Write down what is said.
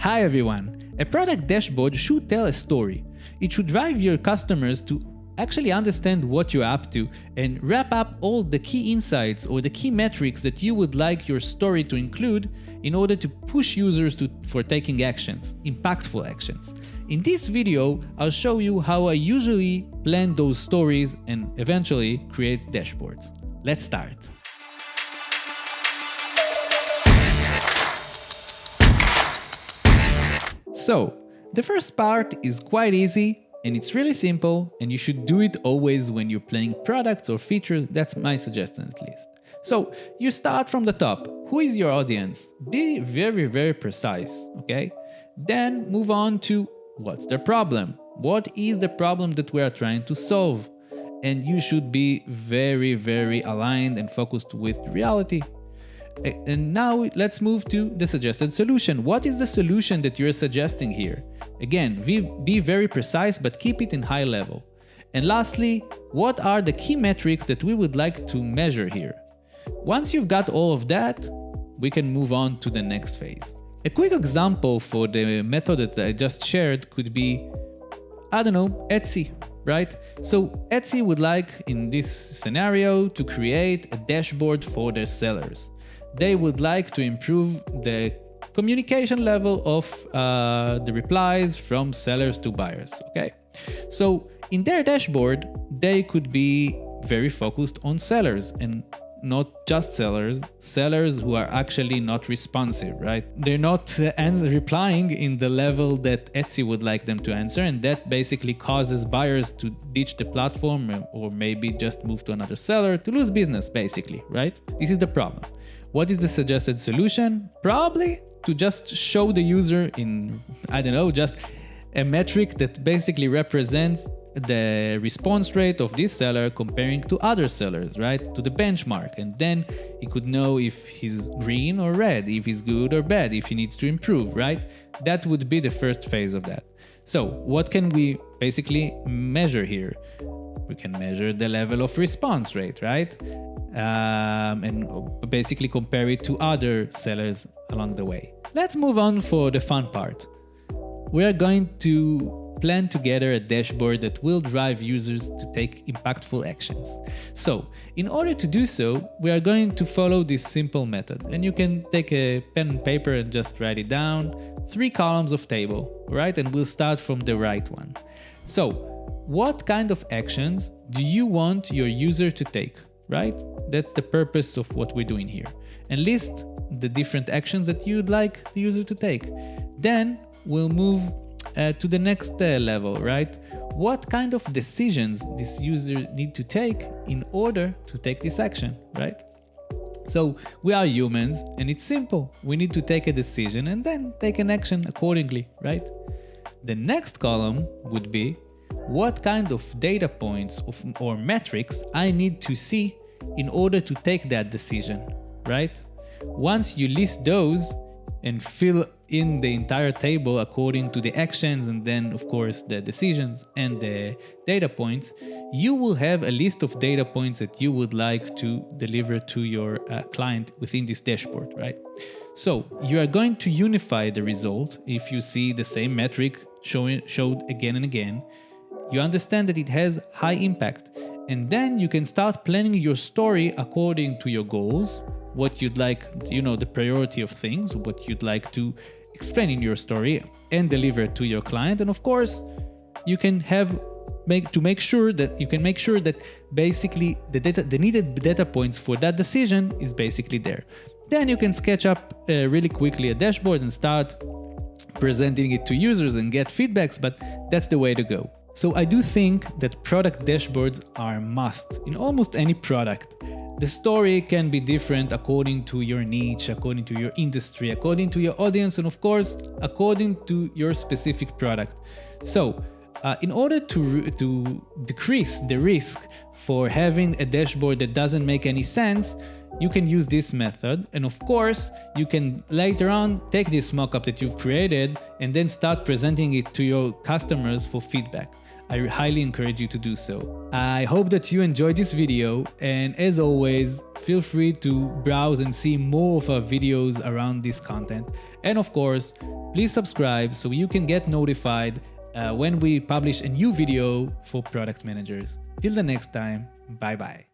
Hi everyone! A product dashboard should tell a story. It should drive your customers to actually understand what you're up to and wrap up all the key insights or the key metrics that you would like your story to include in order to push users for taking actions, impactful actions. In this video, I'll show you how I usually plan those stories and eventually create dashboards. Let's start. So, the first part is quite easy and it's really simple, and you should do it always when you're planning products or features. That's my suggestion at least. So, you start from the top. Who is your audience? Be very precise, okay? Then move on to what's their problem? What is the problem that we are trying to solve? And you should be very aligned and focused with reality. And now let's move to the suggested solution. What is the solution that you're suggesting here? Again, be very precise, but keep it in high level. And lastly, what are the key metrics that we would like to measure here? Once you've got all of that, we can move on to the next phase. A quick example for the method that I just shared could be, I don't know, Etsy, right? So Etsy would like, in this scenario, to create a dashboard for their sellers. They would like to improve the communication level of the replies from sellers to buyers, okay? So in their dashboard, they could be very focused on sellers and not just sellers who are actually not responsive, right? They're not replying in the level that Etsy would like them to answer, and that basically causes buyers to ditch the platform or maybe just move to another seller, to lose business basically, right? This is the problem. What is the suggested solution? Probably to just show the user in, I don't know, just a metric that basically represents the response rate of this seller comparing to other sellers, right? To the benchmark. And then he could know if he's green or red, if he's good or bad, if he needs to improve, right? That would be the first phase of that. So what can we basically measure here? We can measure the level of response rate, right? And basically compare it to other sellers along the way. Let's move on for the fun part. We are going to plan together a dashboard that will drive users to take impactful actions. So, in order to do so, we are going to follow this simple method. And you can take a pen and paper and just write it down. 3 columns of table, right? And we'll start from the right one. So, what kind of actions do you want your user to take, right? That's the purpose of what we're doing here. And list the different actions that you'd like the user to take. Then we'll move to the next level, right? What kind of decisions this user need to take in order to take this action, right? So we are humans and it's simple. We need to take a decision and then take an action accordingly, right? The next column would be what kind of data points or metrics I need to see in order to take that decision, right? Once you list those and fill in the entire table according to the actions and then of course the decisions and the data points, you will have a list of data points that you would like to deliver to your client within this dashboard, right? So you are going to unify the result. If you see the same metric showed again and again, you understand that it has high impact, and then you can start planning your story according to your goals, what you'd like, the priority of things, what you'd like to explain in your story and deliver to your client. And of course, you can make sure that basically the needed data points for that decision is basically there. Then you can sketch up really quickly a dashboard and start presenting it to users and get feedbacks, but that's the way to go. So I do think that product dashboards are a must in almost any product. The story can be different according to your niche, according to your industry, according to your audience, and of course, according to your specific product. So, in order to decrease the risk for having a dashboard that doesn't make any sense, you can use this method. And of course, you can later on take this mockup that you've created and then start presenting it to your customers for feedback. I highly encourage you to do so. I hope that you enjoyed this video, and as always, feel free to browse and see more of our videos around this content. And of course, please subscribe so you can get notified when we publish a new video for product managers. Till the next time, bye bye.